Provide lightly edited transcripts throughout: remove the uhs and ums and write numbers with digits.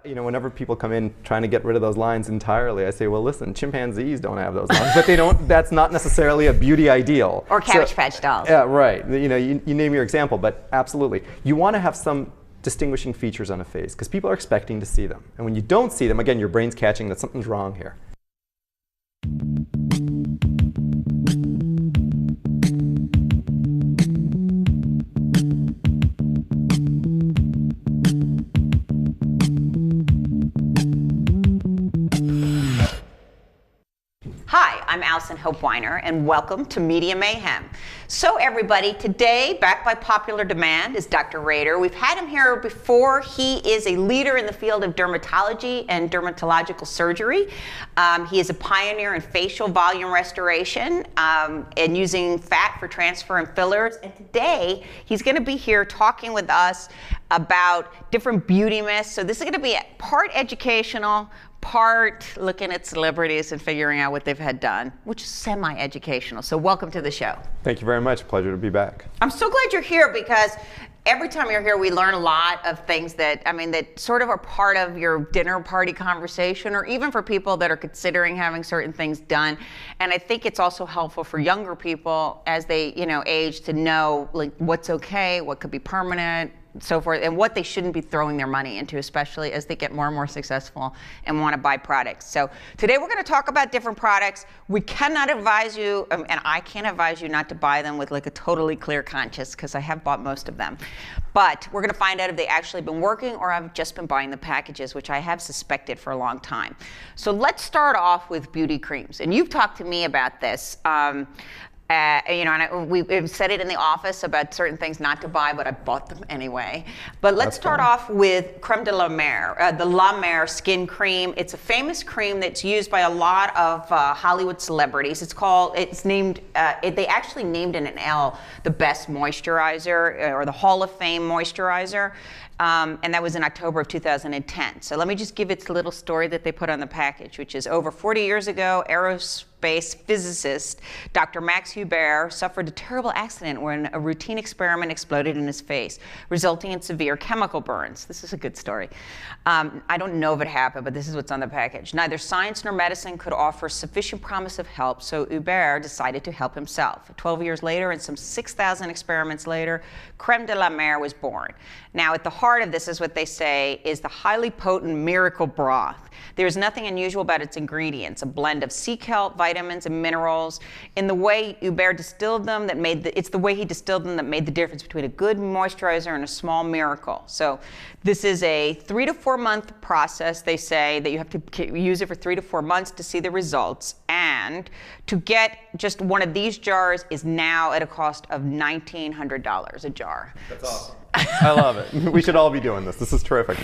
You know, whenever people come in trying to get rid of those lines entirely, I say, well, listen, chimpanzees don't have those lines, but they don't. That's not necessarily a beauty ideal. Or Cabbage Patch dolls. Yeah, right. You know, you name your example, but absolutely, you want to have some distinguishing features on a face because people are expecting to see them, and when you don't see them, again, your brain's catching that something's wrong here. Hi, I'm Allison Hope Weiner, and welcome to Media Mayhem. So everybody, today, back by popular demand, is Dr. Reyter. We've had him here before. He is a leader in the field of dermatology and dermatological surgery. He is a pioneer in facial volume restoration and using fat for transfer and fillers. And today, he's going to be here talking with us about different beauty myths. So this is going to be part educational, part looking at celebrities and figuring out what they've had done, which is semi-educational. So welcome to the show. Thank you very much. Pleasure to be back. I'm so glad you're here because every time you're here, we learn a lot of things that, that sort of are part of your dinner party conversation, or even for people that are considering having certain things done. And I think it's also helpful for younger people as they, age to know like what's okay, what could be permanent, so forth, and what they shouldn't be throwing their money into, especially as they get more and more successful and want to buy products. So today we're going to talk about different products. We cannot advise you, and I can't advise you not to buy them with like a totally clear conscience, because I have bought most of them. But we're going to find out if they actually been working or I've just been buying the packages, which I have suspected for a long time. So let's start off with beauty creams. And you've talked to me about this. And we've said it in the office about certain things not to buy, but I bought them anyway. But let's start off with Creme de la Mer, the La Mer skin cream. It's a famous cream that's used by a lot of Hollywood celebrities. It's named, they actually named it an L, the best moisturizer, or the Hall of Fame moisturizer. And that was in October of 2010. So let me just give its little story that they put on the package, which is over 40 years ago, aerospace physicist Dr. Max Hubert suffered a terrible accident when a routine experiment exploded in his face, resulting in severe chemical burns. This is a good story. I don't know if it happened, but this is what's on the package. Neither science nor medicine could offer sufficient promise of help, so Hubert decided to help himself. 12 years later and some 6,000 experiments later, Creme de la Mer was born. Now, at the heart of this is what they say is the highly potent miracle broth. There's nothing unusual about its ingredients, a blend of sea kelp, vitamins, and minerals. In the way Hubert distilled them, it's the way he distilled them that made the difference between a good moisturizer and a small miracle. So this is a 3 to 4 month process. They say that you have to use it for 3 to 4 months to see the results. And to get just one of these jars is now at a cost of $1,900 a jar. That's awesome. I love it. We should all be doing this. This is terrific.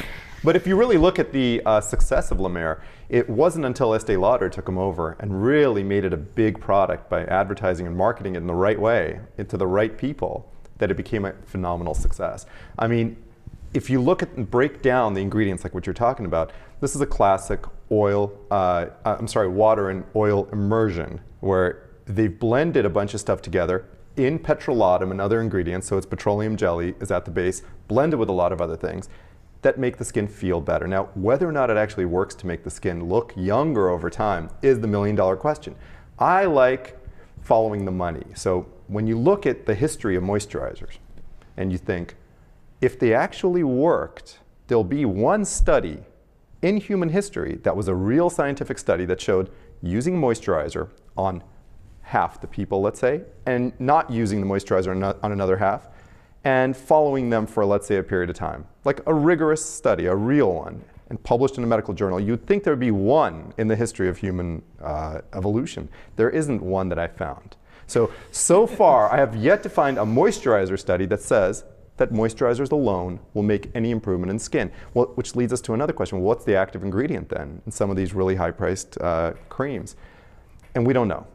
But if you really look at the success of La Mer, it wasn't until Estee Lauder took them over and really made it a big product by advertising and marketing it in the right way, to the right people, that it became a phenomenal success. I mean, if you look at and break down the ingredients like what you're talking about, this is a classic water and oil immersion, where they've blended a bunch of stuff together in petrolatum and other ingredients, so it's petroleum jelly is at the base, blended with a lot of other things that make the skin feel better. Now, whether or not it actually works to make the skin look younger over time is the million-dollar question. I like following the money. So when you look at the history of moisturizers and you think, if they actually worked, there'll be one study in human history that was a real scientific study that showed using moisturizer on half the people, let's say, and not using the moisturizer on another half, and following them for, let's say, a period of time. Like a rigorous study, a real one, and published in a medical journal. You'd think there'd be one in the history of human evolution. There isn't one that I found. So far, I have yet to find a moisturizer study that says that moisturizers alone will make any improvement in skin. Well, which leads us to another question. Well, what's the active ingredient then in some of these really high-priced creams? And we don't know.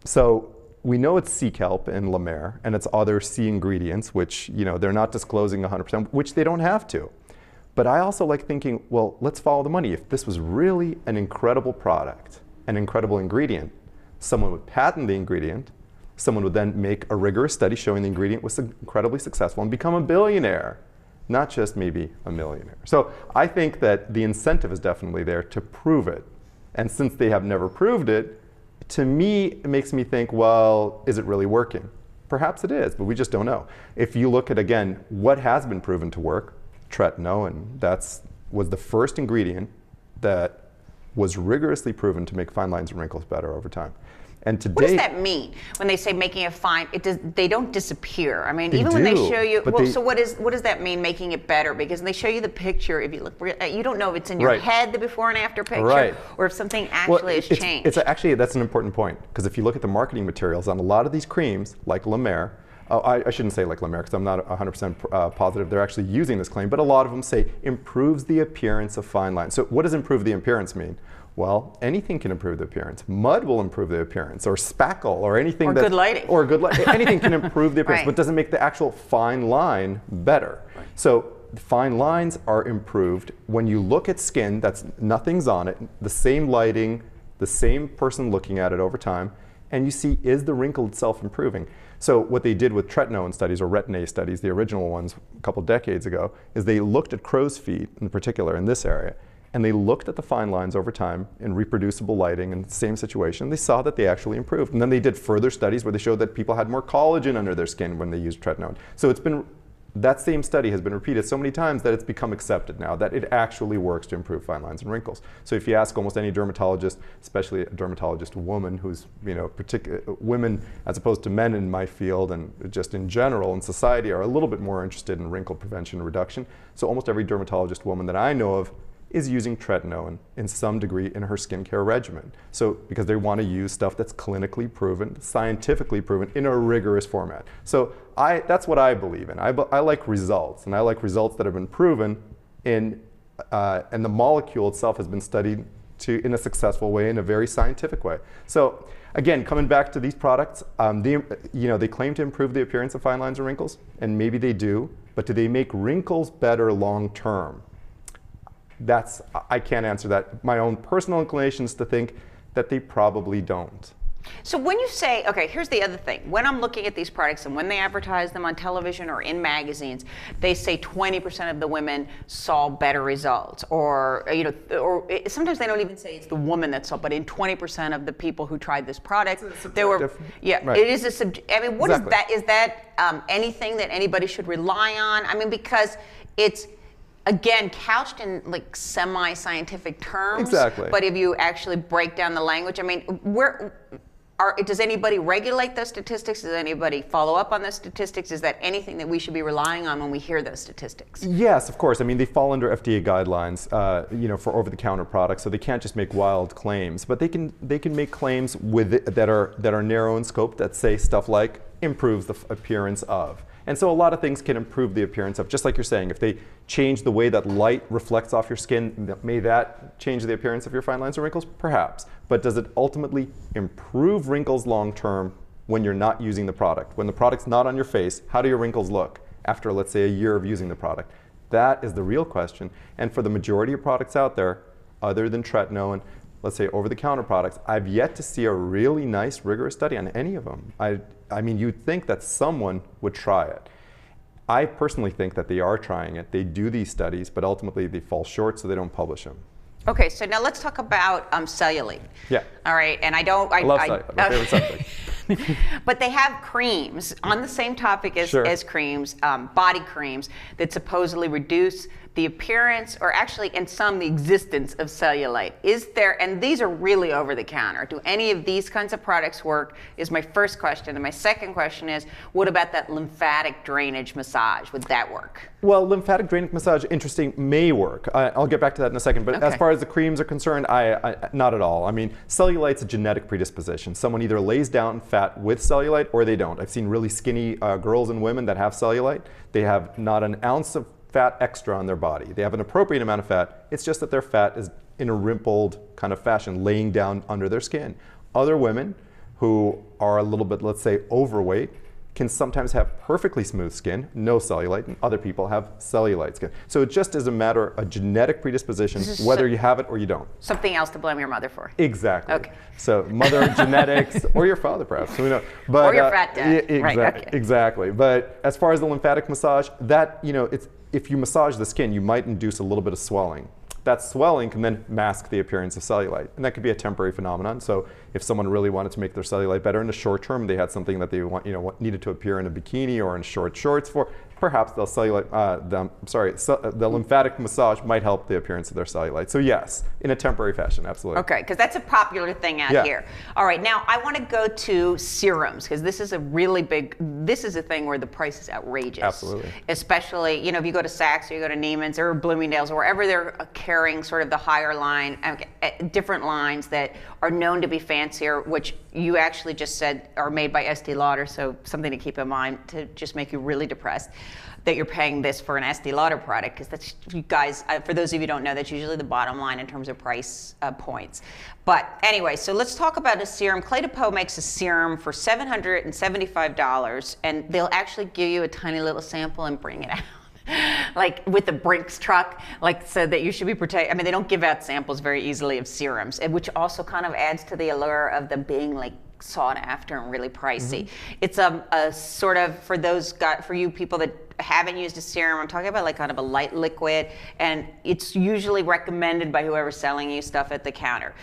So we know it's sea kelp in La Mer, and it's other sea ingredients, which they're not disclosing 100%, which they don't have to. But I also like thinking, well, let's follow the money. If this was really an incredible product, an incredible ingredient, someone would patent the ingredient, someone would then make a rigorous study showing the ingredient was incredibly successful and become a billionaire. not just maybe a millionaire. So I think that the incentive is definitely there to prove it. And since they have never proved it, to me, it makes me think, well, is it really working? Perhaps it is, but we just don't know. If you look at, again, what has been proven to work, tretinoin, was the first ingredient that was rigorously proven to make fine lines and wrinkles better over time. And today, what does that mean when they say making it fine? They don't disappear. I mean, even when do, they show you, but so what does that mean, making it better? Because when they show you the picture, if you look, you don't know if it's in your head, the before and after picture, or if something actually has changed. Actually, that's an important point, because if you look at the marketing materials on a lot of these creams, like La Mer, I shouldn't say like La Mer, because I'm not 100% positive they're actually using this claim, but a lot of them say improves the appearance of fine lines. So what does improve the appearance mean? Well, anything can improve the appearance. Mud will improve the appearance, or spackle, or anything good lighting. Or good lighting. Anything can improve the appearance, Right. but doesn't make the actual fine line better. Right. So fine lines are improved when you look at skin that's nothing's on it, the same lighting, the same person looking at it over time, and you see, is the wrinkle itself improving? So what they did with tretinoin studies, or retin-A studies, the original ones a couple decades ago, is they looked at crow's feet in particular in this area, and they looked at the fine lines over time in reproducible lighting in the same situation. They saw that they actually improved. And then they did further studies where they showed that people had more collagen under their skin when they used tretinoin. So that same study has been repeated so many times that it's become accepted now that it actually works to improve fine lines and wrinkles. So if you ask almost any dermatologist, especially a dermatologist woman who's, women as opposed to men in my field and just in general in society are a little bit more interested in wrinkle prevention and reduction. So almost every dermatologist woman that I know of is using tretinoin in some degree in her skincare regimen. So because they want to use stuff that's clinically proven, scientifically proven in a rigorous format. So that's what I believe in. I like results, and I like results that have been proven and the molecule itself has been studied in a successful way, in a very scientific way. So again, coming back to these products, they claim to improve the appearance of fine lines and wrinkles, and maybe they do, but do they make wrinkles better long term? I can't answer that. My own personal inclination is to think that they probably don't. So when you say, okay, here's the other thing. When I'm looking at these products and when they advertise them on television or in magazines, they say 20% of the women saw better results, or sometimes they don't even say it's the woman that saw, but in 20% of the people who tried this product, there were, right. It is I mean, what exactly. Is that? Is that anything that anybody should rely on? I mean, because it's, again, couched in like semi-scientific terms. Exactly. But if you actually break down the language, I mean, does anybody regulate those statistics? Does anybody follow up on those statistics? Is that anything that we should be relying on when we hear those statistics? Yes, of course. I mean, they fall under FDA guidelines, for over-the-counter products, so they can't just make wild claims. But they can make claims that are narrow in scope, that say stuff like improves the appearance of. And so a lot of things can improve the appearance of, just like you're saying, if they change the way that light reflects off your skin, may that change the appearance of your fine lines and wrinkles? Perhaps. But does it ultimately improve wrinkles long term when you're not using the product? When the product's not on your face, how do your wrinkles look after, let's say, a year of using the product? That is the real question. And for the majority of products out there, other than tretinoin, let's say over-the-counter products, I've yet to see a really nice, rigorous study on any of them. I mean, you'd think that someone would try it. I personally think that they are trying it. They do these studies, but ultimately they fall short, so they don't publish them. Okay, so now let's talk about cellulite. Yeah. All right, and I love cellulite, my favorite subject. But they have creams on the same topic as creams, body creams, that supposedly reduce the appearance, or actually in some, the existence of cellulite. Is there, and these are really over the counter, do any of these kinds of products work, is my first question. And my second question is, what about that lymphatic drainage massage? Would that work? Well, lymphatic drainage massage, interesting, may work. I'll get back to that in a second. But okay. As far as the creams are concerned, not at all. I mean, cellulite's a genetic predisposition. Someone either lays down fat with cellulite or they don't. I've seen really skinny girls and women that have cellulite. They have not an ounce of fat extra on their body. They have an appropriate amount of fat. It's just that their fat is in a rimpled kind of fashion laying down under their skin. Other women who are a little bit, let's say, overweight can sometimes have perfectly smooth skin, no cellulite, and other people have cellulite skin. So it just is a matter of a genetic predisposition, whether you have it or you don't. Something else to blame your mother for. Exactly. Okay. So mother, genetics, or your father perhaps, who knows. But, or your fat dad. Right, okay. Exactly. But as far as the lymphatic massage, that, if you massage the skin, you might induce a little bit of swelling. That swelling can then mask the appearance of cellulite, and that could be a temporary phenomenon. So if someone really wanted to make their cellulite better in the short term, they had something that they needed to appear in a bikini or in short shorts for, perhaps the lymphatic massage might help the appearance of their cellulite. So yes, in a temporary fashion, absolutely. Okay, because that's a popular thing out here. All right, now I want to go to serums, because this is a really this is a thing where the price is outrageous. Absolutely. Especially, if you go to Saks or you go to Neiman's or Bloomingdale's or wherever they're carrying sort of the higher line, different lines that are known to be fancier, which you actually just said are made by Estee Lauder, so something to keep in mind to just make you really depressed that you're paying this for an Estee Lauder product, because that's, you guys, for those of you who don't know, that's usually the bottom line in terms of price points. But anyway, so let's talk about a serum. Clé de Peau makes a serum for $775, and they'll actually give you a tiny little sample and bring it out. Like with the Brinks truck, so that you should be protected. I mean, they don't give out samples very easily of serums, which also kind of adds to the allure of them being like sought after and really pricey. Mm-hmm. It's a sort of, for you people that haven't used a serum, I'm talking about like kind of a light liquid, and it's usually recommended by whoever's selling you stuff at the counter.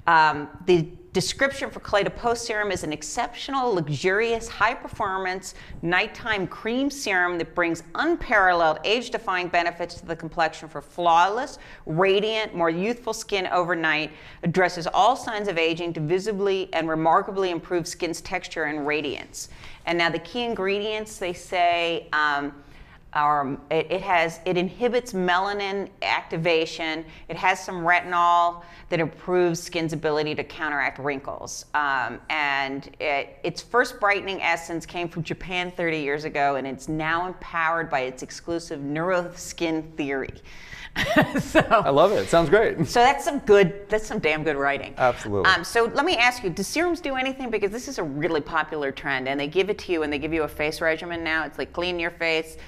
The description for Clé de Peau serum is an exceptional, luxurious, high-performance, nighttime cream serum that brings unparalleled age-defying benefits to the complexion for flawless, radiant, more youthful skin overnight, addresses all signs of aging to visibly and remarkably improve skin's texture and radiance. And now the key ingredients, they say, it inhibits melanin activation. It has some retinol that improves skin's ability to counteract wrinkles. And its first brightening essence came from Japan 30 years ago, and it's now empowered by its exclusive neuroskin theory. So, I love it. Sounds great. So that's some damn good writing. Absolutely. So let me ask you, do serums do anything? Because this is a really popular trend, and they give it to you, and they give you a face regimen now. It's like clean your face,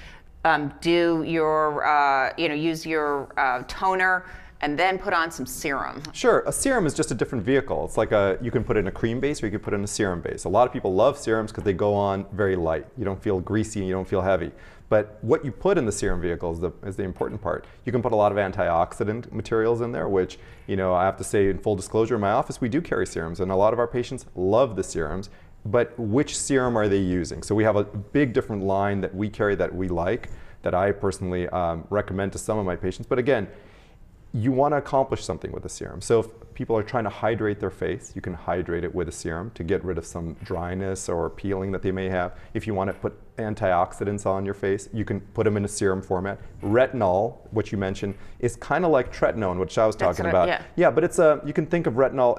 do your, use your toner, and then put on some serum. Sure, a serum is just a different vehicle. It's like you can put it in a cream base or you can put it in a serum base. A lot of people love serums because they go on very light. You don't feel greasy and you don't feel heavy. But what you put in the serum vehicle is the important part. You can put a lot of antioxidant materials in there, which, I have to say in full disclosure, in my office we do carry serums, and a lot of our patients love the serums. But which serum are they using? So we have a big different line that we carry that we like, that I personally recommend to some of my patients. But again, you want to accomplish something with a serum. So if people are trying to hydrate their face, you can hydrate it with a serum to get rid of some dryness or peeling that they may have. If you want to put antioxidants on your face, you can put them in a serum format. Retinol, which you mentioned, is kind of like tretinoin, which I was talking about. Yeah, but you can think of retinol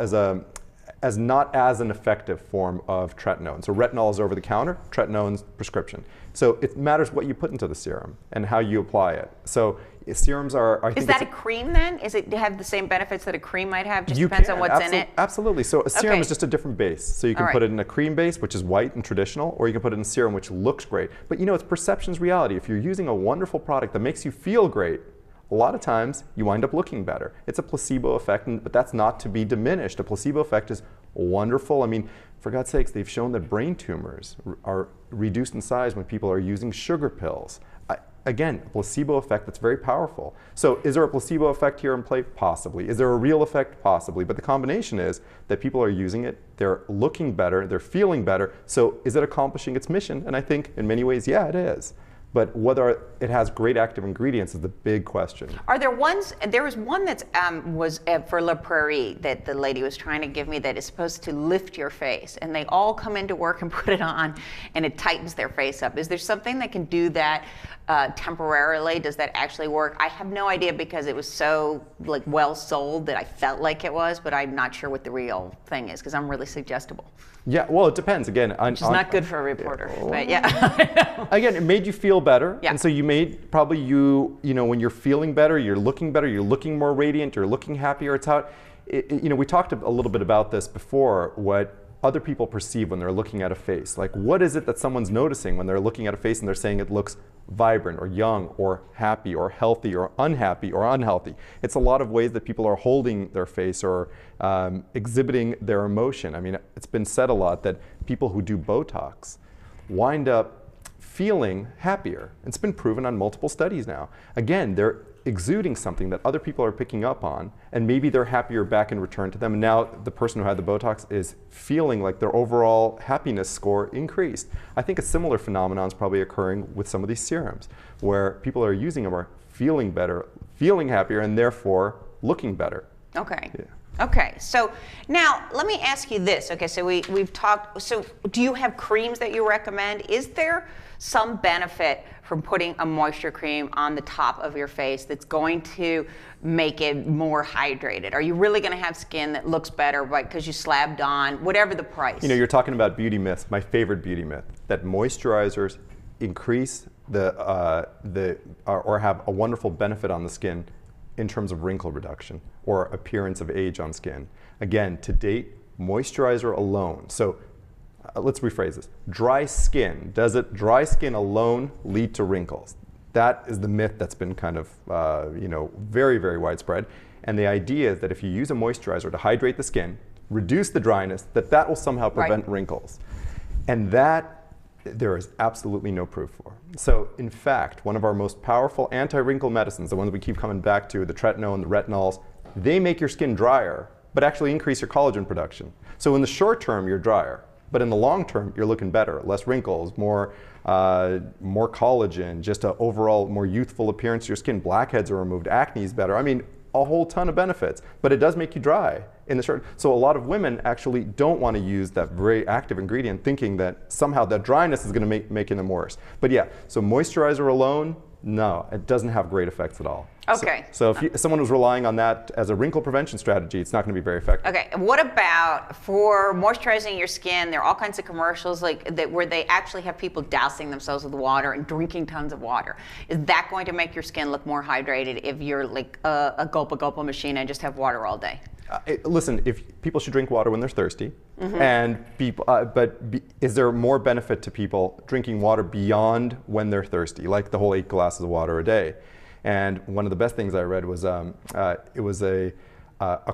as not as an effective form of tretinoin. So retinol is over the counter, tretinoin's prescription. So it matters what you put into the serum and how you apply it. So serums are, I think. Is that a cream then? Is it have the same benefits that a cream might have? Just depends on what's in it? Absolutely. So a serum is just a different base. So you can put it in a cream base, which is white and traditional, or you can put it in a serum, which looks great. But it's perception's reality. If you're using a wonderful product that makes you feel great, a lot of times you wind up looking better. It's a placebo effect, but that's not to be diminished. A placebo effect is wonderful. I mean, for God's sakes, they've shown that brain tumors are reduced in size when people are using sugar pills. Again, a placebo effect that's very powerful. So is there a placebo effect here in play? Possibly. Is there a real effect? Possibly. But the combination is that people are using it, they're looking better, they're feeling better. So is it accomplishing its mission? And I think in many ways, yeah, it is. But whether it has great active ingredients is the big question. Are there ones? There was one that was for La Prairie that the lady was trying to give me that is supposed to lift your face, and they all come into work and put it on, and it tightens their face up. Is there something that can do that temporarily? Does that actually work? I have no idea because it was so well sold that I felt like it was, but I'm not sure what the real thing is because I'm really suggestible. Yeah, well, it depends. Again, which is not good for a reporter, but yeah. Again, it made you feel better, yeah. And so you made probably when you're feeling better, you're looking more radiant, you're looking happier. It's how, we talked a little bit about this before. What other people perceive when they're looking at a face, like what is it that someone's noticing when they're looking at a face and they're saying it looks vibrant or young or happy or healthy or unhappy or unhealthy. It's a lot of ways that people are holding their face or exhibiting their emotion. I mean, it's been said a lot that people who do Botox wind up feeling happier. It's been proven on multiple studies now. Again, they're exuding something that other people are picking up on, and maybe they're happier back in return to them. And now the person who had the Botox is feeling like their overall happiness score increased. I think a similar phenomenon is probably occurring with some of these serums, where people are using them are feeling better, feeling happier, and therefore looking better. Okay. Yeah. Okay, so now let me ask you this. Okay, so we've talked, so do you have creams that you recommend? Is there some benefit from putting a moisture cream on the top of your face that's going to make it more hydrated? Are you really going to have skin that looks better because you slabbed on, whatever the price? You know, you're talking about beauty myths. My favorite beauty myth, that moisturizers increase or have a wonderful benefit on the skin in terms of wrinkle reduction or appearance of age on skin. Again, to date, moisturizer alone. So let's rephrase this. Dry skin, does it dry skin alone lead to wrinkles? That is the myth that's been kind of very, very widespread. And the idea is that if you use a moisturizer to hydrate the skin, reduce the dryness, that will somehow prevent wrinkles. And that there is absolutely no proof for. So in fact, one of our most powerful anti-wrinkle medicines, the ones we keep coming back to, the tretinoin and the retinols, they make your skin drier, but actually increase your collagen production. So in the short term, you're drier, but in the long term, you're looking better. Less wrinkles, more collagen, just an overall more youthful appearance to your skin. Blackheads are removed, acne is better. I mean, a whole ton of benefits, but it does make you dry in the short. So a lot of women actually don't want to use that very active ingredient, thinking that somehow that dryness is going to make them worse. But yeah, so moisturizer alone, no, it doesn't have great effects at all. Okay. So if someone was relying on that as a wrinkle prevention strategy, it's not going to be very effective. Okay. What about for moisturizing your skin? There are all kinds of commercials like that where they actually have people dousing themselves with water and drinking tons of water. Is that going to make your skin look more hydrated if you're like a gulpa machine and just have water all day? Listen, if people should drink water when they're thirsty, and people, is there more benefit to people drinking water beyond when they're thirsty, like the whole 8 glasses of water a day? And one of the best things I read was it was a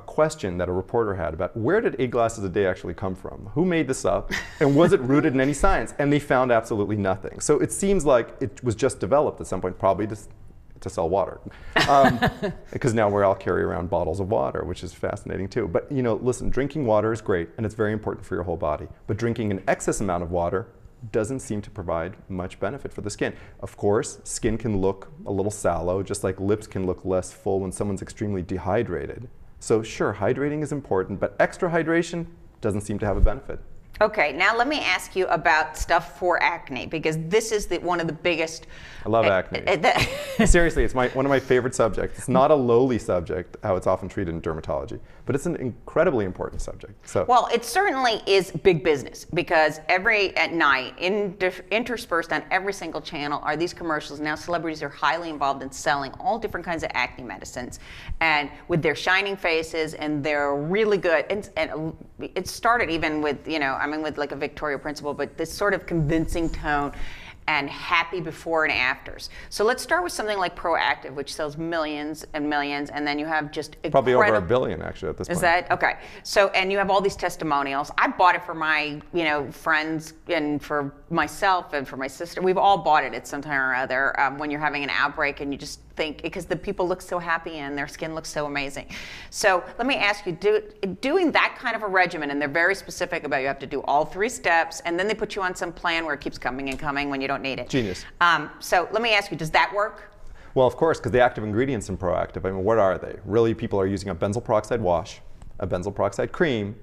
question that a reporter had about where did 8 glasses a day actually come from? Who made this up? And was it rooted in any science? And they found absolutely nothing. So it seems like it was just developed at some point, probably to sell water. Because now we all carry around bottles of water, which is fascinating too. But you know, listen, drinking water is great and it's very important for your whole body. But drinking an excess amount of water doesn't seem to provide much benefit for the skin. Of course, skin can look a little sallow, just like lips can look less full when someone's extremely dehydrated. So sure, hydrating is important, but extra hydration doesn't seem to have a benefit. Okay, now let me ask you about stuff for acne, because this is one of the biggest. I love acne. Seriously, it's one of my favorite subjects. It's not a lowly subject, how it's often treated in dermatology, but it's an incredibly important subject. So. Well, it certainly is big business, because at night, interspersed on every single channel are these commercials. Now celebrities are highly involved in selling all different kinds of acne medicines, and with their shining faces, and they're really good. And it started even with, with like a Victoria principle, but this sort of convincing tone and happy before and afters. So let's start with something like Proactive, which sells millions and millions, and then you have just probably over $1 billion actually at this point. Is that okay? So, and you have all these testimonials. I bought it for my friends and for myself and for my sister. We've all bought it at some time or other when you're having an outbreak and you just think, because the people look so happy and their skin looks so amazing. So let me ask you, doing that kind of a regimen, and they're very specific about you have to do all 3 steps, and then they put you on some plan where it keeps coming and coming when you don't need it. Genius. So let me ask you, does that work? Well, of course, because the active ingredients in Proactive, I mean, what are they? Really, people are using a benzoyl peroxide wash, a benzoyl peroxide cream,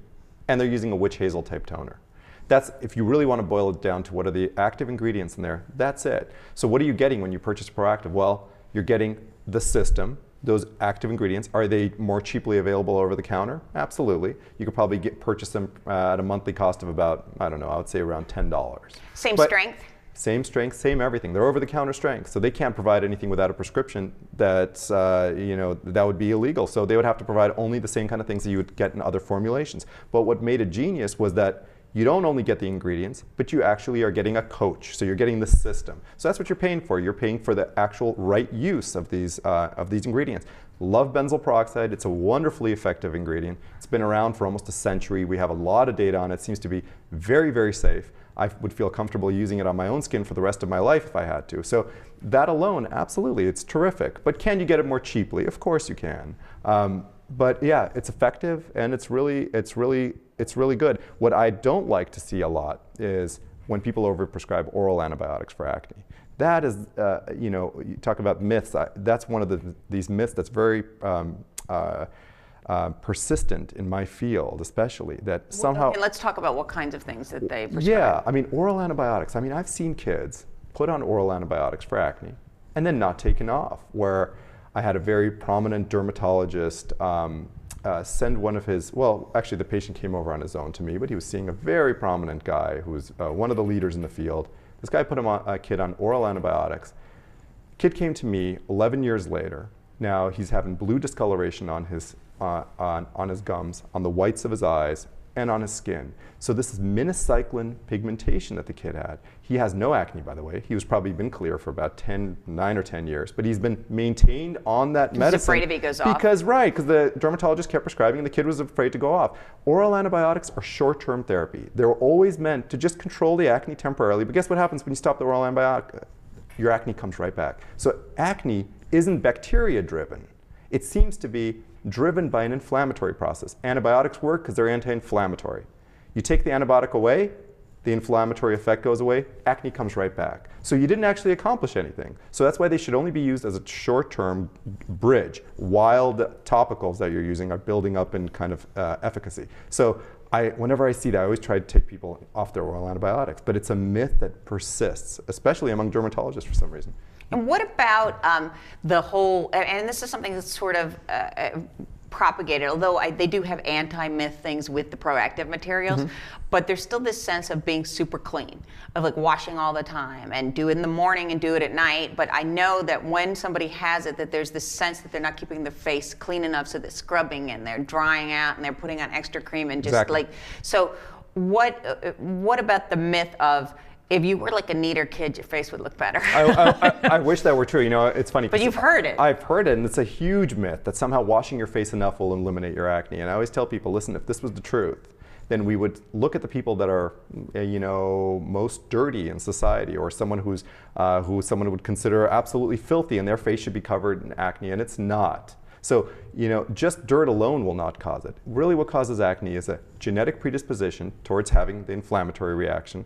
and they're using a witch hazel type toner. That's, if you really want to boil it down to what are the active ingredients in there, that's it. So what are you getting when you purchase Proactive? Well, you're getting the system, those active ingredients. Are they more cheaply available over the counter? Absolutely. You could probably purchase them at a monthly cost of about, I don't know, I would say around $10. Same strength? Same strength, same everything. They're over-the-counter strength, so they can't provide anything without a prescription that's, that would be illegal. So they would have to provide only the same kind of things that you would get in other formulations. But what made it genius was that you don't only get the ingredients, but you actually are getting a coach. So you're getting the system. So that's what you're paying for. You're paying for the actual right use of these ingredients. Love benzoyl peroxide. It's a wonderfully effective ingredient. It's been around for almost a century. We have a lot of data on it. It seems to be very, very safe. I would feel comfortable using it on my own skin for the rest of my life if I had to. So that alone, absolutely, it's terrific. But can you get it more cheaply? Of course you can. But yeah, it's effective and it's really good. What I don't like to see a lot is when people overprescribe oral antibiotics for acne. That is, you talk about myths. That's one of these myths that's very persistent in my field, especially, that somehow... Okay, let's talk about what kinds of things that they prescribe. Yeah, I mean, oral antibiotics. I mean, I've seen kids put on oral antibiotics for acne and then not taken off, where I had a very prominent dermatologist send one of his, well, actually the patient came over on his own to me, but he was seeing a very prominent guy who was one of the leaders in the field. This guy put a kid on oral antibiotics. Kid came to me 11 years later. Now he's having blue discoloration on his gums, on the whites of his eyes, and on his skin. So this is minocycline pigmentation that the kid had. He has no acne, by the way. He was probably been clear for about 9 or 10 years, but he's been maintained on that medicine. He's afraid if he goes off. Because the dermatologist kept prescribing and the kid was afraid to go off. Oral antibiotics are short-term therapy. They were always meant to just control the acne temporarily, but guess what happens when you stop the oral antibiotic? Your acne comes right back. So acne isn't bacteria-driven. It seems to be driven by an inflammatory process. Antibiotics work because they're anti-inflammatory. You take the antibiotic away, the inflammatory effect goes away, acne comes right back. So you didn't actually accomplish anything. So that's why they should only be used as a short-term bridge, while the topicals that you're using are building up in kind of efficacy. So whenever I see that, I always try to take people off their oral antibiotics. But it's a myth that persists, especially among dermatologists for some reason. And what about the whole, and this is something that's sort of propagated, although they do have anti-myth things with the proactive materials, but there's still this sense of being super clean, of like washing all the time and do it in the morning and do it at night. But I know that when somebody has it, that there's this sense that they're not keeping their face clean enough, so they're scrubbing and they're drying out and they're putting on extra cream and just like, so what about the myth of, if you were like a neater kid, your face would look better? I wish that were true. You know, it's funny. But you've heard it. I've heard it, and it's a huge myth that somehow washing your face enough will eliminate your acne. And I always tell people, listen, if this was the truth, then we would look at the people that are, most dirty in society, or someone who someone would consider absolutely filthy, and their face should be covered in acne, and it's not. So, just dirt alone will not cause it. Really what causes acne is a genetic predisposition towards having the inflammatory reaction,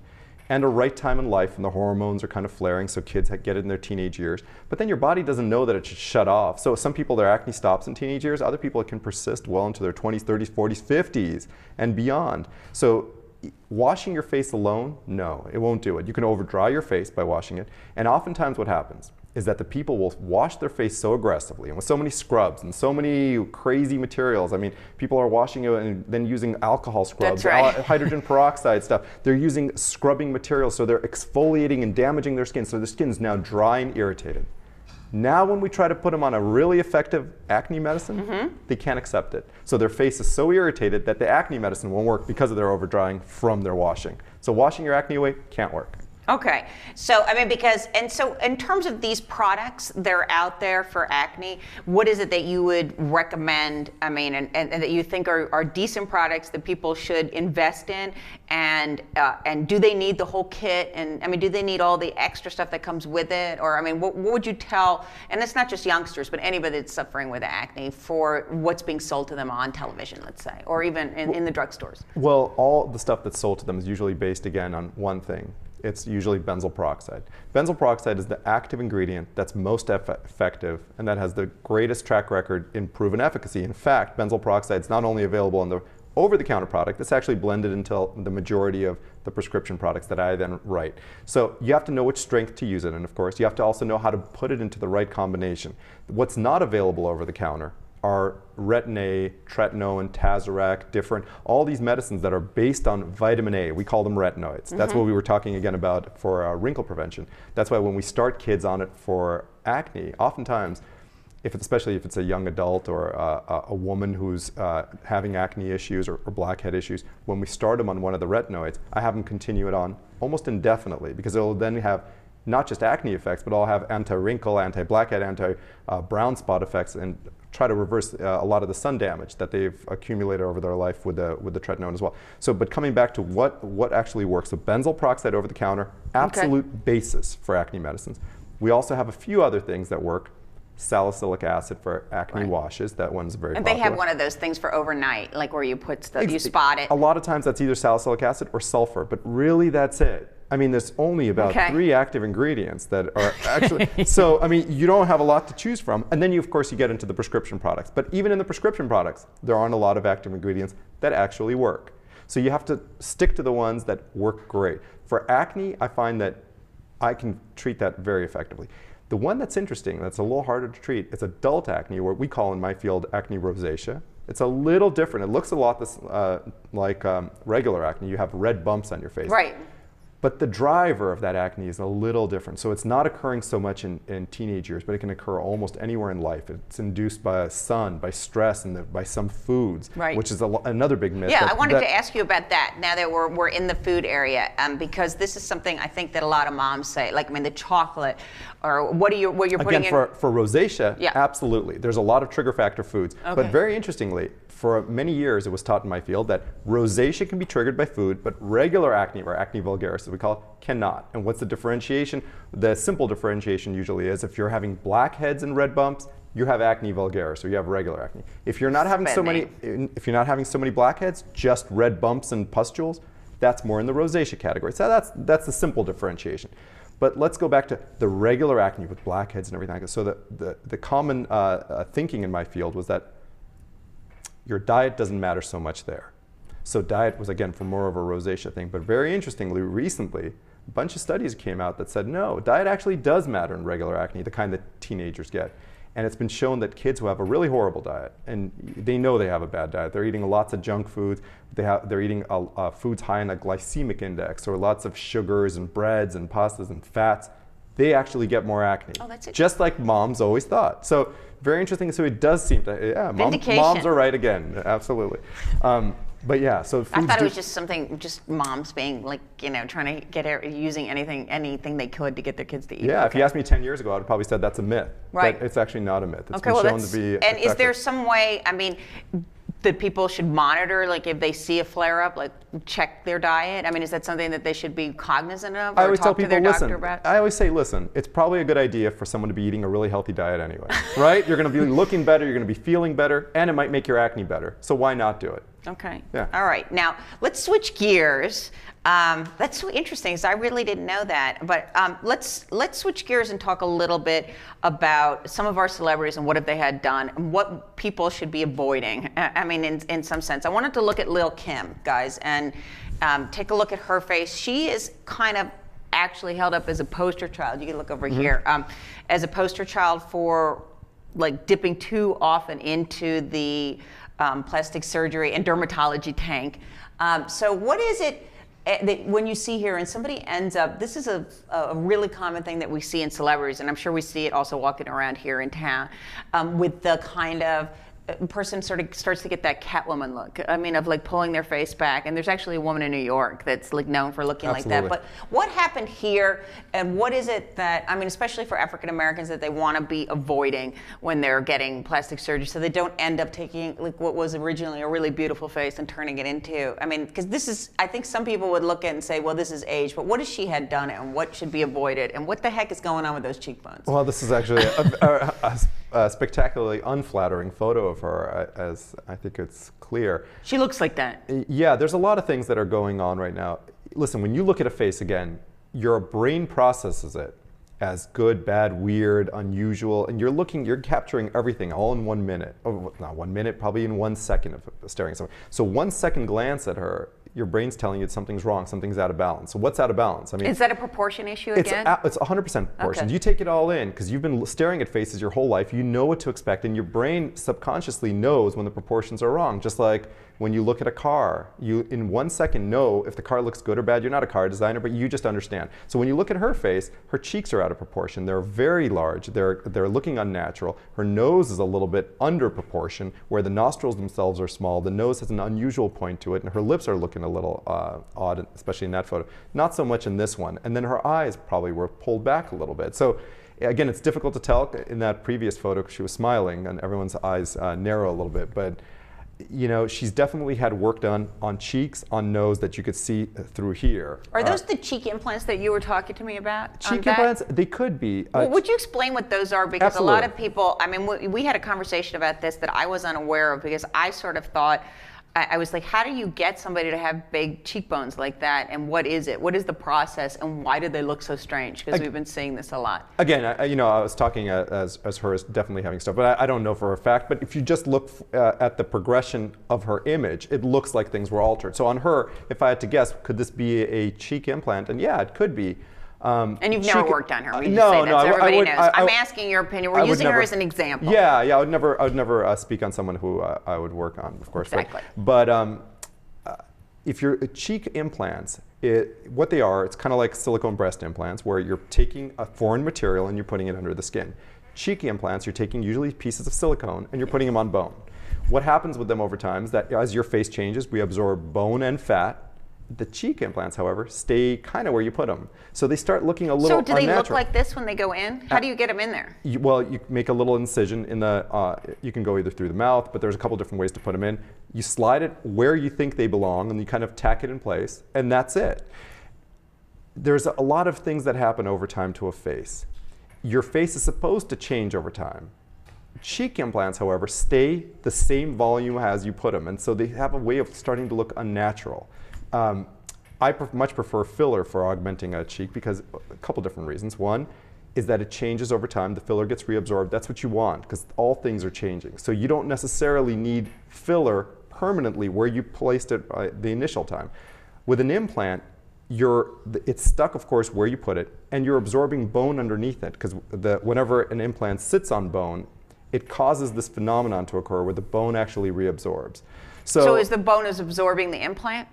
and a right time in life, and the hormones are kind of flaring, so kids get it in their teenage years. But then your body doesn't know that it should shut off. So some people, their acne stops in teenage years. Other people, it can persist well into their 20s, 30s, 40s, 50s, and beyond. So washing your face alone, no, it won't do it. You can over-dry your face by washing it. And oftentimes what happens is that the people will wash their face so aggressively and with so many scrubs and so many crazy materials. I mean, people are washing it and then using alcohol scrubs, hydrogen peroxide stuff. They're using scrubbing materials, so they're exfoliating and damaging their skin, so their skin's now dry and irritated. Now when we try to put them on a really effective acne medicine, they can't accept it. So their face is so irritated that the acne medicine won't work because of their over-drying from their washing. So washing your acne away can't work. Okay, so I mean, so in terms of these products that are out there for acne, what is it that you would recommend, I mean, and that you think are decent products that people should invest in, and do they need the whole kit, and I mean, do they need all the extra stuff that comes with it, or I mean, what would you tell, and it's not just youngsters, but anybody that's suffering with acne, for what's being sold to them on television, let's say, or even in the drugstores? Well, all the stuff that's sold to them is usually based, again, on one thing. It's usually benzoyl peroxide. Benzoyl peroxide is the active ingredient that's most effective and that has the greatest track record in proven efficacy. In fact, benzoyl peroxide is not only available in the over-the-counter product, it's actually blended into the majority of the prescription products that I then write. So you have to know which strength to use it, and of course you have to also know how to put it into the right combination. What's not available over the counter are Retin-A, tretinoin, Tazorac, all these medicines that are based on vitamin A. We call them retinoids. That's what we were talking again about for wrinkle prevention. That's why when we start kids on it for acne, oftentimes, especially if it's a young adult or a woman who's having acne issues or blackhead issues, when we start them on one of the retinoids, I have them continue it on almost indefinitely, because it will then have not just acne effects, but all have anti-wrinkle, anti-blackhead, anti-brown spot effects, and try to reverse a lot of the sun damage that they've accumulated over their life with the tretinoin as well. So, but coming back to what actually works, so benzoyl peroxide over the counter, absolute basis for acne medicines. We also have a few other things that work. Salicylic acid for acne washes, that one's very popular. And they have one of those things for overnight, like where you put you spot it. A lot of times that's either salicylic acid or sulfur, but really that's it. I mean, there's only about 3 active ingredients that are actually, so I mean, you don't have a lot to choose from. And then of course you get into the prescription products. But even in the prescription products, there aren't a lot of active ingredients that actually work. So you have to stick to the ones that work great. For acne, I find that I can treat that very effectively. The one that's interesting, that's a little harder to treat, is adult acne, or what we call in my field acne rosacea. It's a little different. It looks a lot like regular acne. You have red bumps on your face. Right. But the driver of that acne is a little different. So it's not occurring so much in teenage years, but it can occur almost anywhere in life. It's induced by sun, by stress, and by some foods, which is another big myth. Yeah, I wanted to ask you about that now that we're in the food area, because this is something I think that a lot of moms say, like, I mean, the chocolate, or what you're putting in. Again, for rosacea, absolutely. There's a lot of trigger factor foods. But very interestingly, for many years it was taught in my field that rosacea can be triggered by food, but regular acne, or acne vulgaris as we call it, cannot. And what's the differentiation? The simple differentiation usually is if you're having blackheads and red bumps, you have acne vulgaris, or you have regular acne. If you're not having so many blackheads, just red bumps and pustules, that's more in the rosacea category. So that's the simple differentiation. But let's go back to the regular acne with blackheads and everything. So the common thinking in my field was that your diet doesn't matter so much there. So diet was, again, for more of a rosacea thing. But very interestingly, recently, a bunch of studies came out that said, no, diet actually does matter in regular acne, the kind that teenagers get. And it's been shown that kids who have a really horrible diet, and they know they have a bad diet, they're eating lots of junk foods, they're eating foods high in a glycemic index, or lots of sugars and breads and pastas and fats, they actually get more acne. Oh, that's it. Just like moms always thought. So very interesting. So it does seem to, yeah, moms are right again, absolutely. But yeah, so foods I thought it was just something, just moms being like, you know, trying to get using anything they could to get their kids to eat. Yeah, if you asked me 10 years ago, I'd have probably said that's a myth. Right. But it's actually not a myth. It's okay, been well, shown to be and is there some way, I mean, that people should monitor, like if they see a flare-up, like check their diet? I mean, is that something that they should be cognizant of, or I always tell people, listen, I always say, listen, it's probably a good idea for someone to be eating a really healthy diet anyway, right? You're going to be looking better, you're going to be feeling better, and it might make your acne better. So why not do it? Okay. Yeah. All right. Now, let's switch gears. That's so interesting, because I really didn't know that. But let's switch gears and talk a little bit about some of our celebrities and what have they had done and what people should be avoiding. I mean, in some sense. I wanted to look at Lil' Kim, guys, and take a look at her face. She is kind of actually held up as a poster child. You can look over here. As a poster child for like dipping too often into the plastic surgery and dermatology tank. So what is it that when you see here and somebody ends up, this is a really common thing that we see in celebrities, and I'm sure we see it also walking around here in town, with the kind of person sort of starts to get that Catwoman look. I mean, of like pulling their face back. And there's actually a woman in New York that's like known for looking like that. But what happened here, and what is it that, I mean, especially for African Americans, that they want to be avoiding when they're getting plastic surgery, so they don't end up taking like what was originally a really beautiful face and turning it into, I mean, because this is, I think some people would look at it and say, well, this is age, but what has she had done and what should be avoided, and what the heck is going on with those cheekbones? Well, this is actually a spectacularly unflattering photo of her, as I think it's clear. She looks like that. Yeah, there's a lot of things that are going on right now. Listen, when you look at a face again, your brain processes it as good, bad, weird, unusual, and you're capturing everything all in 1 minute. Oh, not 1 minute, probably in 1 second of staring at someone. So 1 second glance at her, your brain's telling you something's wrong, something's out of balance. So what's out of balance? I mean, is that a proportion issue again? It's 100% proportion. Okay. You take it all in because you've been staring at faces your whole life. You know what to expect, and your brain subconsciously knows when the proportions are wrong. Just like when you look at a car, you in 1 second know if the car looks good or bad. You're not a car designer, but you just understand. So when you look at her face, her cheeks are out of proportion. They're very large. They're looking unnatural. Her nose is a little bit under proportion, where the nostrils themselves are small. The nose has an unusual point to it, and her lips are looking a little odd, especially in that photo. Not so much in this one. And then her eyes probably were pulled back a little bit. So again, it's difficult to tell in that previous photo because she was smiling and everyone's eyes narrow a little bit. But you know, she's definitely had work done on cheeks, on nose that you could see through here. Are those the cheek implants that you were talking to me about? Cheek implants, they could be. Well, would you explain what those are? Because absolutely. A lot of people, I mean, we had a conversation about this that I was unaware of because I sort of thought, I was like, how do you get somebody to have big cheekbones like that? And what is it? What is the process? And why do they look so strange? Because we've been seeing this a lot. Again, you know, I was talking as her as definitely having stuff, but I don't know for a fact. But if you just look at the progression of her image, it looks like things were altered. So on her, if I had to guess, could this be a cheek implant? And yeah, it could be. And you've never worked on her. No, everybody knows. I'm asking your opinion. We're using her as an example. Yeah, I would never speak on someone who I would work on, of course. Exactly. But if your cheek implants, what they are, it's kind of like silicone breast implants, where you're taking a foreign material and you're putting it under the skin. Cheek implants, you're taking usually pieces of silicone and you're putting them on bone. What happens with them over time is that as your face changes, we absorb bone and fat. The cheek implants, however, stay kind of where you put them. So they start looking a little unnatural. So do they look like this when they go in? How do you get them in there? Well, you make a little incision in the, you can go either through the mouth, but there's a couple different ways to put them in. You slide it where you think they belong, and you kind of tack it in place, and that's it. There's a lot of things that happen over time to a face. Your face is supposed to change over time. Cheek implants, however, stay the same volume as you put them, and so they have a way of starting to look unnatural. I much prefer filler for augmenting a cheek because a couple different reasons. One is that it changes over time. The filler gets reabsorbed. That's what you want because all things are changing. So you don't necessarily need filler permanently where you placed it the initial time. With an implant, it's stuck, of course, where you put it, and you're absorbing bone underneath it because whenever an implant sits on bone, it causes this phenomenon to occur where the bone actually reabsorbs. So is the bone absorbing the implant?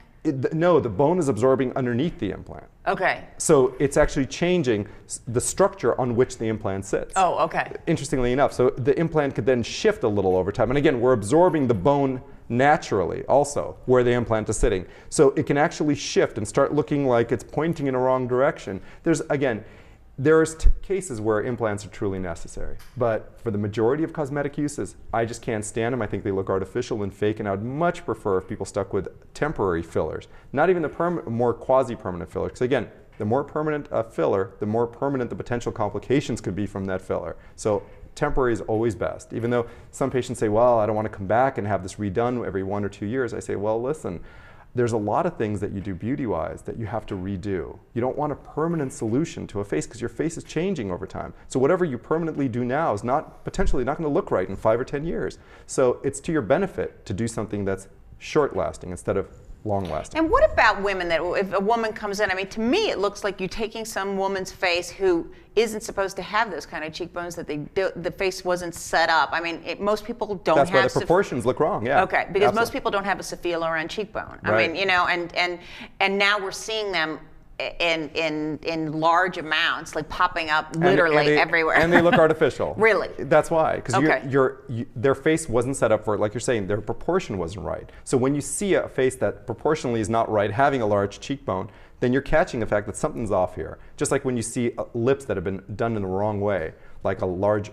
No, the bone is absorbing underneath the implant. Okay. So it's actually changing the structure on which the implant sits. Oh, okay. Interestingly enough, so the implant could then shift a little over time. And again, we're absorbing the bone naturally also where the implant is sitting. So it can actually shift and start looking like it's pointing in a wrong direction. There's cases where implants are truly necessary, but for the majority of cosmetic uses, I just can't stand them. I think they look artificial and fake, and I would much prefer if people stuck with temporary fillers, not even the more quasi-permanent filler. Because again, the more permanent a filler, the more permanent the potential complications could be from that filler. So temporary is always best. Even though some patients say, well, I don't want to come back and have this redone every 1 or 2 years, I say, well, listen, there's a lot of things that you do beauty-wise that you have to redo. You don't want a permanent solution to a face because your face is changing over time. So whatever you permanently do now is potentially not going to look right in 5 or 10 years. So it's to your benefit to do something that's short-lasting instead of long-lasting. And what about women that if a woman comes in, I mean, to me it looks like you're taking some woman's face who isn't supposed to have those kind of cheekbones, that the face wasn't set up. I mean, most people don't have. That's why the proportions look wrong, yeah. Okay, because most people don't have a Sophia Loren cheekbone. Right. I mean, you know, and now we're seeing them in large amounts, like popping up literally everywhere. And they look artificial. Really? That's why, because okay. their face wasn't set up for it, like you're saying, their proportion wasn't right. So when you see a face that proportionally is not right, having a large cheekbone, then you're catching the fact that something's off here. Just like when you see lips that have been done in the wrong way, like a large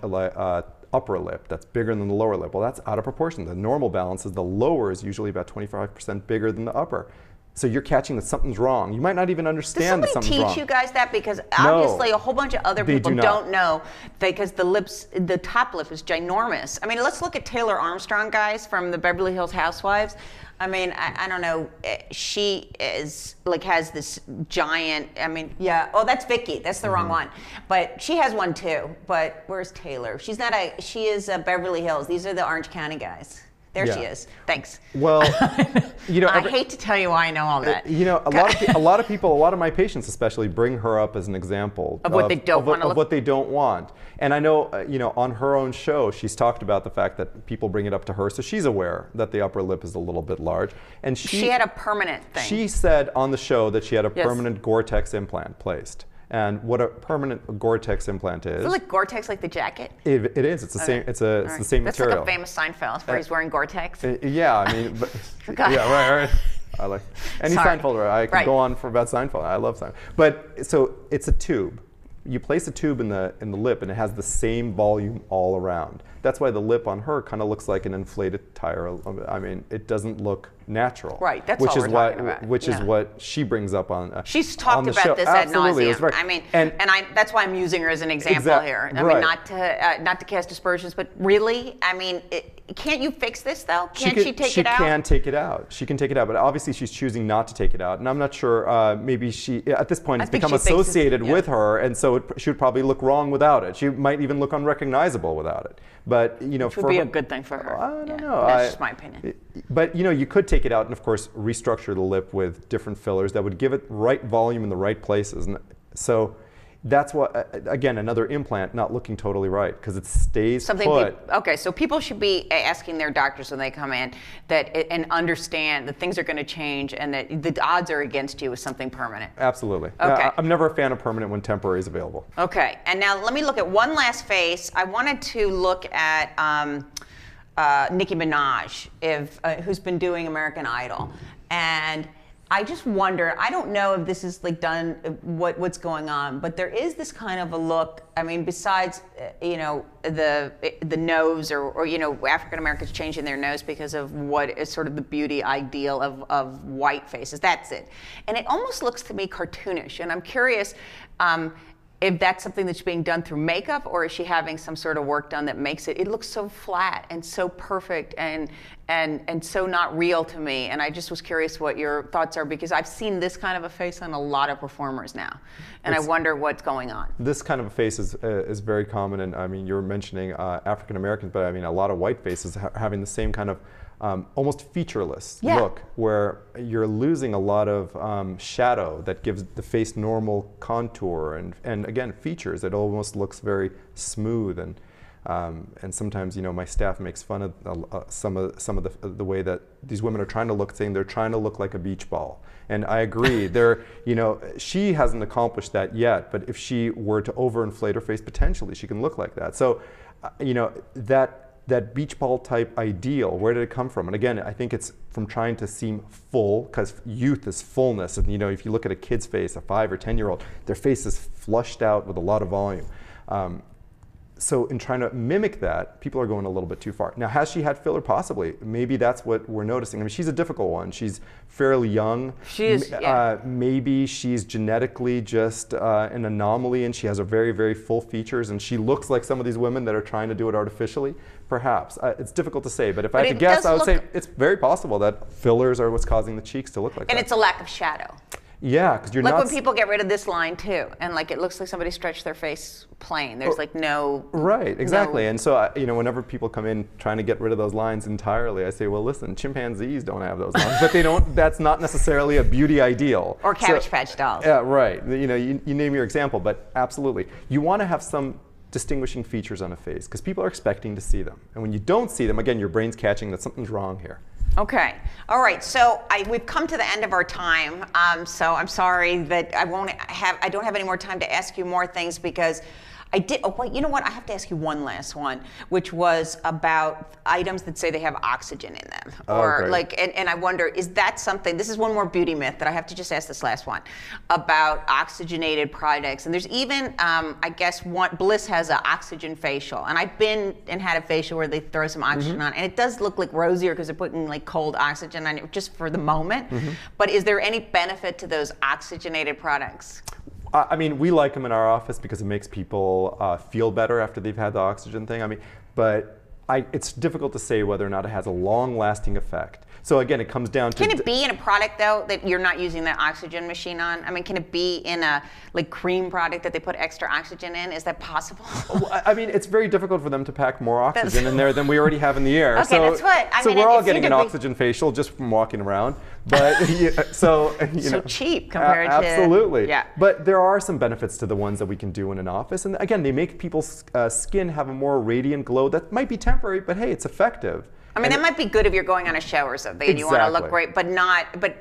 upper lip that's bigger than the lower lip. Well, that's out of proportion. The normal balance is the lower is usually about 25% bigger than the upper. So you're catching that something's wrong. You might not even understand that something's wrong. Does somebody teach you guys that? Because obviously a whole bunch of other people don't know, because the top lip is ginormous. I mean, let's look at Taylor Armstrong, guys, from the Beverly Hills Housewives. I mean, I don't know. She is has this giant. I mean, yeah. Oh, that's Vicky. That's the wrong one. But she has one too. But where's Taylor? She's not She is Beverly Hills. These are the Orange County guys. There she is. Thanks. Well, I hate to tell you why I know all that. A lot of people, a lot of my patients especially, bring her up as an example of what they don't want to look. Of what they don't want. And I know, on her own show, she's talked about the fact that people bring it up to her, so she's aware that the upper lip is a little bit large. And she had a permanent thing. She said on the show that she had a permanent Gore-Tex implant placed. And what a permanent Gore-Tex implant is. Is it like Gore-Tex, like the jacket? It is. It's the same. It's the same material. That's like a famous Seinfeld where he's wearing Gore-Tex. Yeah, I mean, yeah, right. I like any Sorry. Seinfelder. I could go on for about Seinfeld. I love Seinfeld. But so it's a tube. You place a tube in the lip, and it has the same volume all around. That's why the lip on her kind of looks like an inflated tire. I mean, it doesn't look natural. Right. That's which all is we're talking about. Which is what she brings up on. She's talked on the about show. this Absolutely, ad nauseum. I mean, and that's why I'm using her as an example here. I mean, not to cast aspersions, but really, I mean, can't you fix this though? Can't she take it out? She can take it out. She can take it out, but obviously she's choosing not to take it out. And I'm not sure. Maybe she, at this point, it's become associated with her, and so she would probably look wrong without it. She might even look unrecognizable without it. But which would be a good thing for her. I don't know. That's just my opinion. But you could take it out and, of course, restructure the lip with different fillers that would give it right volume in the right places. And so that's what, again, another implant not looking totally right because it stays put. Okay, so people should be asking their doctors when they come in and understand that things are going to change and that the odds are against you with something permanent. Absolutely. Okay. I'm never a fan of permanent when temporary is available. Okay, and now let me look at one last face. I wanted to look at Nicki Minaj, who's been doing American Idol, and I just wonder, I don't know if this is like done, what's going on, but there is this kind of a look, I mean, besides, the nose or African Americans changing their nose because of what is sort of the beauty ideal of white faces, that's it. And it almost looks to me cartoonish, and I'm curious, if that's something that's being done through makeup, or is she having some sort of work done that makes it looks so flat and so perfect and so not real to me. And I just was curious what your thoughts are, because I've seen this kind of a face on a lot of performers now, and I wonder what's going on. This kind of a face is very common, and I mean, you were mentioning African Americans, but I mean, a lot of white faces having the same kind of almost featureless look, where you're losing a lot of shadow that gives the face normal contour and again features. It almost looks very smooth, and sometimes my staff makes fun of some of the way that these women are trying to look, saying they're trying to look like a beach ball. And I agree. She hasn't accomplished that yet, but if she were to overinflate her face, potentially she can look like that. So, that beach ball type ideal, where did it come from? And again, I think it's from trying to seem full, because youth is fullness. And if you look at a kid's face, a 5 or 10-year-old, their face is flushed out with a lot of volume. So in trying to mimic that, people are going a little bit too far. Now, has she had filler? Possibly. Maybe that's what we're noticing. I mean, she's a difficult one. She's fairly young. She is, maybe she's genetically just an anomaly, and she has a very, very full features, and she looks like some of these women that are trying to do it artificially. Perhaps. It's difficult to say, but if I had to guess, I would say it's very possible that fillers are what's causing the cheeks to look like that. And it's a lack of shadow. Yeah, because you're not... Like when people get rid of this line too, and like it looks like somebody stretched their face plain. There's like no... Right, exactly. And so, whenever people come in trying to get rid of those lines entirely, I say, well, listen, chimpanzees don't have those lines, but they don't, that's not necessarily a beauty ideal. Or Cabbage Patch dolls. Yeah, right. You name your example, but absolutely. You want to have some distinguishing features on a face, because people are expecting to see them. And when you don't see them, again, your brain's catching that something's wrong here. Okay. All right. So we've come to the end of our time. So I'm sorry that I don't have any more time to ask you more things, because I did. Oh, wait, you know what? I have to ask you one last one, which was about items that say they have oxygen in them, or and I wonder, is that something? This is one more beauty myth that I have to just ask this last one about oxygenated products. And there's even, I guess, Bliss has an oxygen facial, and I've been and had a facial where they throw some oxygen on, and it does look like rosier because they're putting like cold oxygen on it just for the moment. But is there any benefit to those oxygenated products? I mean, we like them in our office because it makes people feel better after they've had the oxygen thing. I mean, but it's difficult to say whether or not it has a long-lasting effect. So again, it comes down to... Can it be in a product, though, that you're not using the oxygen machine on? I mean, can it be in a cream product that they put extra oxygen in? Is that possible? I mean, it's very difficult for them to pack more oxygen in there than we already have in the air. Okay, that's what... I mean, we're all getting an oxygen facial just from walking around. But so cheap compared to... Absolutely. Yeah. But there are some benefits to the ones that we can do in an office. And again, they make people's skin have a more radiant glow that might be temporary, but hey, it's effective. I mean, that might be good if you're going on a show or something and you want to look great, but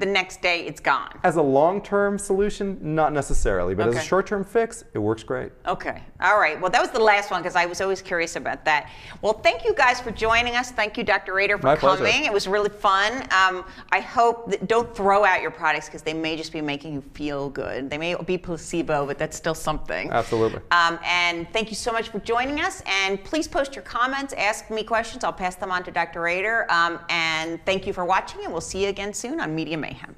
the next day it's gone. As a long-term solution, not necessarily, but as a short-term fix, it works great. Okay. All right. Well, that was the last one because I was always curious about that. Well, thank you guys for joining us. Thank you, Dr. Reyter, for coming. Pleasure. It was really fun. I hope that don't throw out your products because they may just be making you feel good. They may be placebo, but that's still something. Absolutely. And thank you so much for joining us. And please post your comments, ask me questions. I'll pass them on to Dr. Reyter. And thank you for watching, and we'll see you again soon on Media Mayhem.